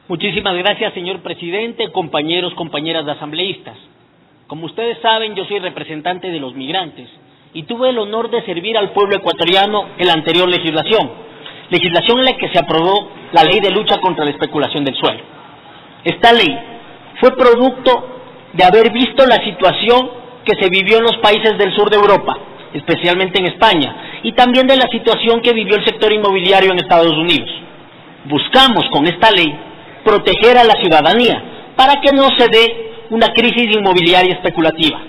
Muchísimas gracias, señor presidente, compañeros, compañeras de asambleístas. Como ustedes saben, yo soy representante de los migrantes y tuve el honor de servir al pueblo ecuatoriano en la anterior legislación en la que se aprobó la ley de lucha contra la especulación del suelo. Esta ley fue producto de haber visto la situación que se vivió en los países del sur de Europa, especialmente en España, y también de la situación que vivió el sector inmobiliario en Estados Unidos. Buscamos con esta ley proteger a la ciudadanía para que no se dé una crisis inmobiliaria especulativa.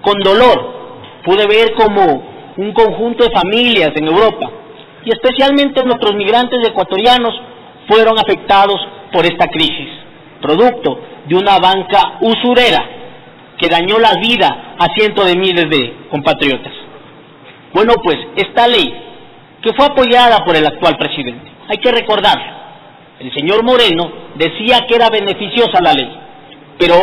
Con dolor pude ver como un conjunto de familias en Europa, y especialmente nuestros migrantes ecuatorianos, fueron afectados por esta crisis, producto de una banca usurera que dañó la vida a cientos de miles de compatriotas. Bueno, pues esta ley, que fue apoyada por el actual presidente, hay que recordarlo, el señor Moreno decía que era beneficiosa la ley, pero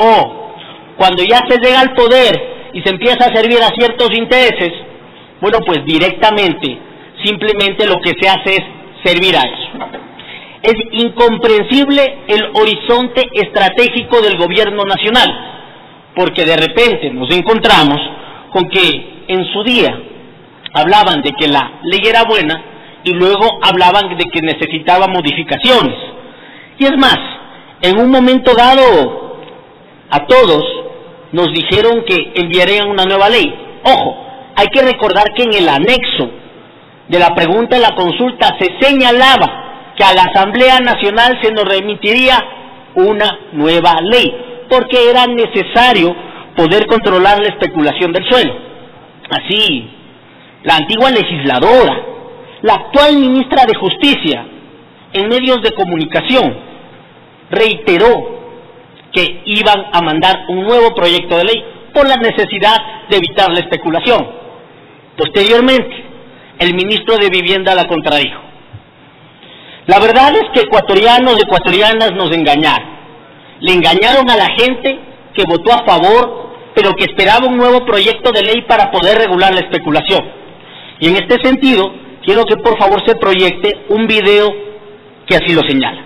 cuando ya se llega al poder y se empieza a servir a ciertos intereses, bueno, pues directamente, simplemente lo que se hace es servir a eso. Es incomprensible el horizonte estratégico del gobierno nacional, porque de repente nos encontramos con que en su día hablaban de que la ley era buena y luego hablaban de que necesitaba modificaciones. Y es más, en un momento dado a todos nos dijeron que enviarían una nueva ley. Ojo, hay que recordar que en el anexo de la pregunta de la consulta se señalaba que a la Asamblea Nacional se nos remitiría una nueva ley, porque era necesario poder controlar la especulación del suelo. Así, la antigua legisladora, la actual ministra de Justicia, en medios de comunicación, reiteró que iban a mandar un nuevo proyecto de ley por la necesidad de evitar la especulación. Posteriormente, el ministro de Vivienda la contradijo. La verdad es que ecuatorianos y ecuatorianas nos engañaron. Le engañaron a la gente que votó a favor, pero que esperaba un nuevo proyecto de ley para poder regular la especulación. Y en este sentido, quiero que por favor se proyecte un video que así lo señala.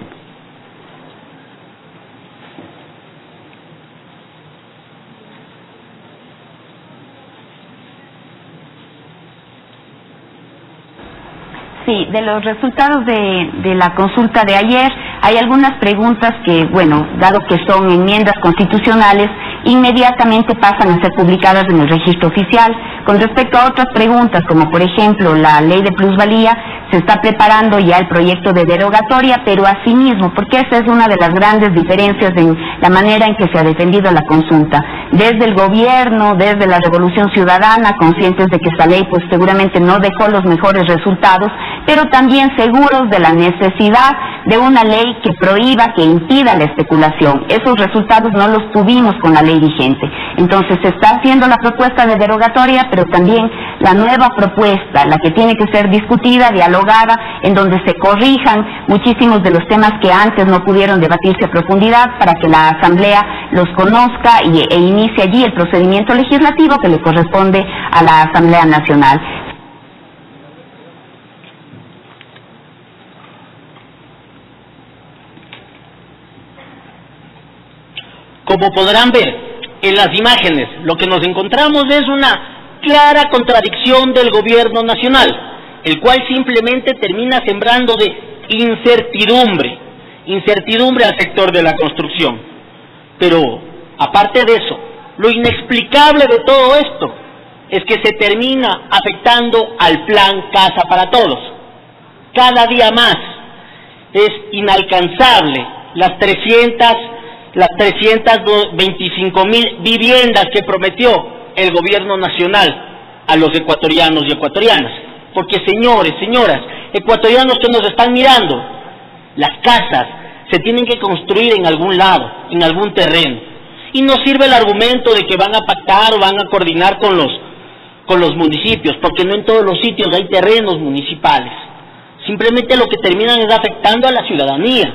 Sí, de los resultados de la consulta de ayer, hay algunas preguntas que, bueno, dado que son enmiendas constitucionales, inmediatamente pasan a ser publicadas en el registro oficial. Con respecto a otras preguntas, como por ejemplo la ley de plusvalía, se está preparando ya el proyecto de derogatoria, pero asimismo, porque esa es una de las grandes diferencias en la manera en que se ha defendido la consulta. Desde el gobierno, desde la Revolución Ciudadana, conscientes de que esta ley pues seguramente no dejó los mejores resultados, pero también seguros de la necesidad de una ley que prohíba, que impida la especulación. Esos resultados no los tuvimos con la ley vigente. Entonces se está haciendo la propuesta de derogatoria, pero también la nueva propuesta, la que tiene que ser discutida, dialogada, en donde se corrijan muchísimos de los temas que antes no pudieron debatirse a profundidad, para que la Asamblea los conozca e inicie allí el procedimiento legislativo que le corresponde a la Asamblea Nacional. Como podrán ver en las imágenes, lo que nos encontramos es una clara contradicción del gobierno nacional, el cual simplemente termina sembrando de incertidumbre al sector de la construcción. Pero, aparte de eso, lo inexplicable de todo esto es que se termina afectando al plan Casa para Todos. Cada día más es inalcanzable las 325,000 viviendas que prometió el gobierno nacional a los ecuatorianos y ecuatorianas. Porque señores, señoras, ecuatorianos que nos están mirando, las casas se tienen que construir en algún lado, en algún terreno. Y no sirve el argumento de que van a pactar o van a coordinar con los municipios, porque no en todos los sitios hay terrenos municipales. Simplemente lo que terminan es afectando a la ciudadanía,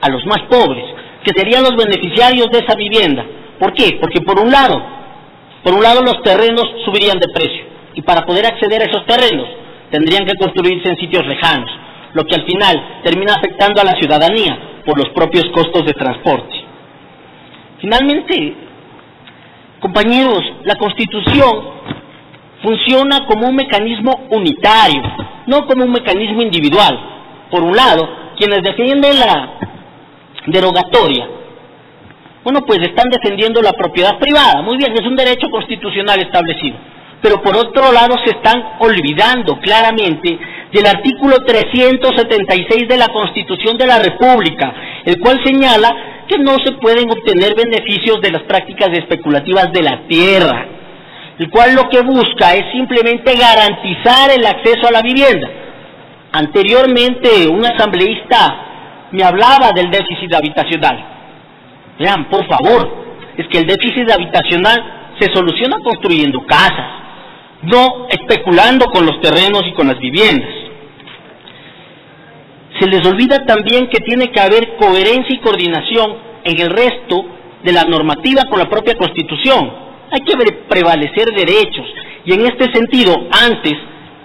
a los más pobres, que serían los beneficiarios de esa vivienda. ¿Por qué? Porque por un lado los terrenos subirían de precio, y para poder acceder a esos terrenos tendrían que construirse en sitios lejanos, lo que al final termina afectando a la ciudadanía, por los propios costos de transporte. Finalmente, compañeros, la Constitución funciona como un mecanismo unitario, no como un mecanismo individual. Por un lado, quienes defienden la derogatoria, bueno, pues están defendiendo la propiedad privada, muy bien, es un derecho constitucional establecido, pero por otro lado se están olvidando claramente del artículo 376 de la Constitución de la República, el cual señala que no se pueden obtener beneficios de las prácticas especulativas de la tierra, el cual lo que busca es simplemente garantizar el acceso a la vivienda. Anteriormente un asambleísta me hablaba del déficit habitacional. Vean, por favor, es que el déficit habitacional se soluciona construyendo casas, no especulando con los terrenos y con las viviendas. Se les olvida también que tiene que haber coherencia y coordinación en el resto de la normativa con la propia Constitución. Hay que prevalecer derechos, y en este sentido, antes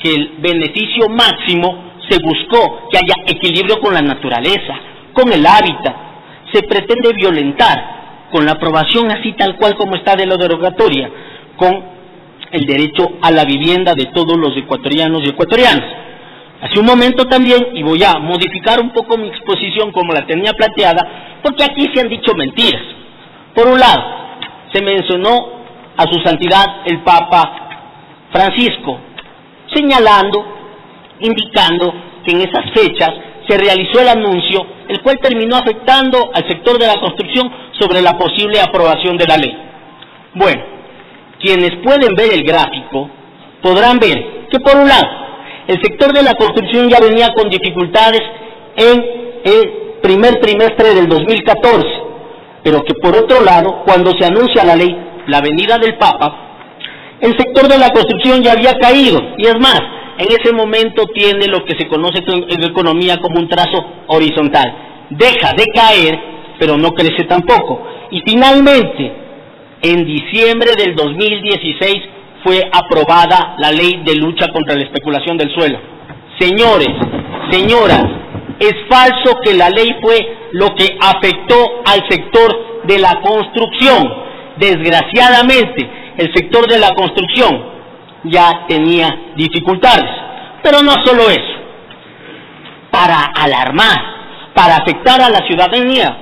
que el beneficio máximo, se buscó que haya equilibrio con la naturaleza, con el hábitat. Se pretende violentar, con la aprobación así tal cual como está de la derogatoria, con el derecho a la vivienda de todos los ecuatorianos y ecuatorianas. Hace un momento también, y voy a modificar un poco mi exposición como la tenía planteada, porque aquí se han dicho mentiras. Por un lado, se mencionó a su santidad el Papa Francisco, señalando, indicando que en esas fechas se realizó el anuncio, el cual terminó afectando al sector de la construcción sobre la posible aprobación de la ley. Bueno, quienes pueden ver el gráfico podrán ver que por un lado, el sector de la construcción ya venía con dificultades en el primer trimestre del 2014, pero que por otro lado, cuando se anuncia la ley, la venida del Papa, el sector de la construcción ya había caído, y es más, en ese momento tiene lo que se conoce en economía como un trazo horizontal. Deja de caer, pero no crece tampoco. Y finalmente, en diciembre del 2016 fue aprobada la ley de lucha contra la especulación del suelo. Señores, señoras, es falso que la ley fue lo que afectó al sector de la construcción. Desgraciadamente, el sector de la construcción ya tenía dificultades, pero no solo eso. Para alarmar, para afectar a la ciudadanía,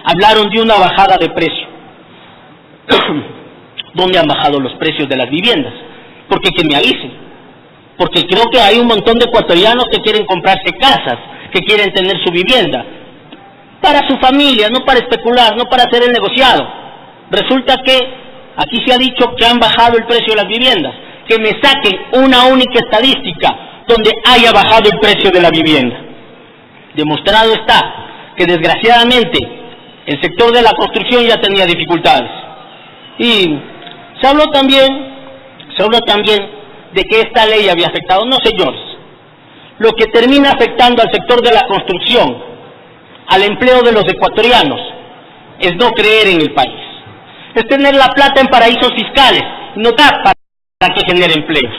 hablaron de una bajada de precio. ¿Dónde han bajado los precios de las viviendas? Porque que me avisen, porque creo que hay un montón de ecuatorianos que quieren comprarse casas, que quieren tener su vivienda, para su familia, no para especular, no para hacer el negociado. Resulta que aquí se ha dicho que han bajado el precio de las viviendas. Que me saquen una única estadística donde haya bajado el precio de la vivienda. Demostrado está que desgraciadamente el sector de la construcción ya tenía dificultades. Y se habló también de que esta ley había afectado. No, señores, lo que termina afectando al sector de la construcción, al empleo de los ecuatorianos, es no creer en el país, es tener la plata en paraísos fiscales, no dar para que genere empleos.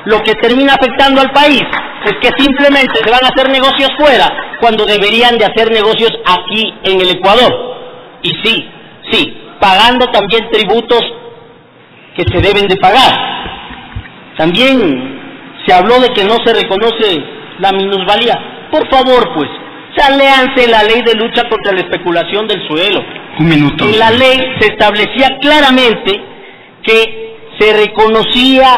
Lo que termina afectando al país es que simplemente se van a hacer negocios fuera cuando deberían de hacer negocios aquí en el Ecuador. Y sí, pagando también tributos que se deben de pagar. También se habló de que no se reconoce la minusvalía. Por favor, pues, léanse la ley de lucha contra la especulación del suelo. Un minuto. En la ley se establecía claramente que se reconocía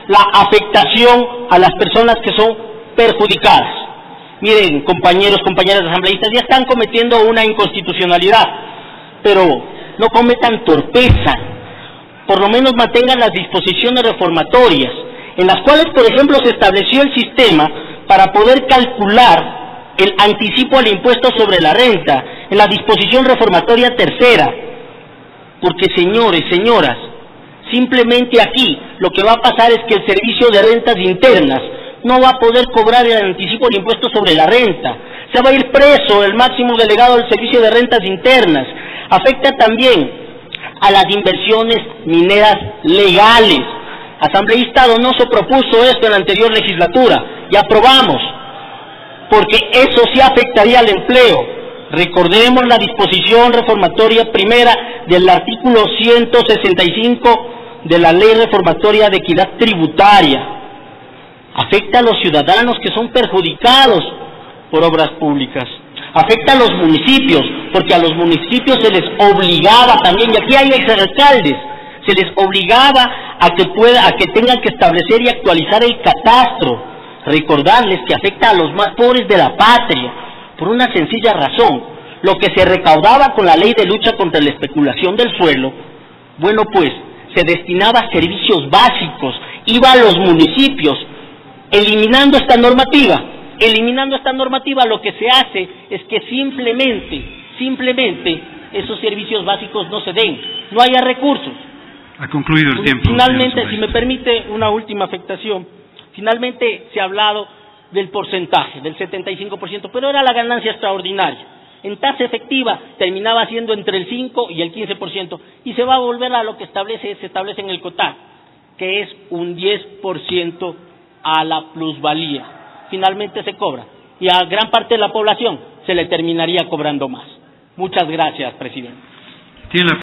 la afectación a las personas que son perjudicadas. Miren, compañeros, compañeras asambleístas, ya están cometiendo una inconstitucionalidad, pero no cometan torpeza, por lo menos mantengan las disposiciones reformatorias, en las cuales, por ejemplo, se estableció el sistema para poder calcular el anticipo al impuesto sobre la renta, en la disposición reformatoria tercera. Porque, señores, señoras, simplemente aquí lo que va a pasar es que el Servicio de Rentas Internas no va a poder cobrar el anticipo del impuesto sobre la renta. Se va a ir preso el máximo delegado del Servicio de Rentas Internas. Afecta también a las inversiones mineras legales. Asambleísta Donoso propuso esto en la anterior legislatura y aprobamos. porque eso sí afectaría al empleo. Recordemos la disposición reformatoria primera del artículo 165 de la Ley Reformatoria de Equidad Tributaria. Afecta a los ciudadanos que son perjudicados por obras públicas. Afecta a los municipios, porque a los municipios se les obligaba también, y aquí hay exalcaldes, se les obligaba a que tengan que establecer y actualizar el catastro. Recordarles que afecta a los más pobres de la patria, por una sencilla razón: lo que se recaudaba con la ley de lucha contra la especulación del suelo, bueno, pues se destinaba a servicios básicos, iba a los municipios. Eliminando esta normativa, lo que se hace es que simplemente esos servicios básicos no se den, no haya recursos. Ha concluido el tiempo. Finalmente, si me permite una última afectación, finalmente se ha hablado del porcentaje, del 75%, pero era la ganancia extraordinaria. En tasa efectiva terminaba siendo entre el 5 y el 15%, y se va a volver a lo que se establece en el COTAC, que es un 10% a la plusvalía. Finalmente se cobra, y a gran parte de la población se le terminaría cobrando más. Muchas gracias, presidente.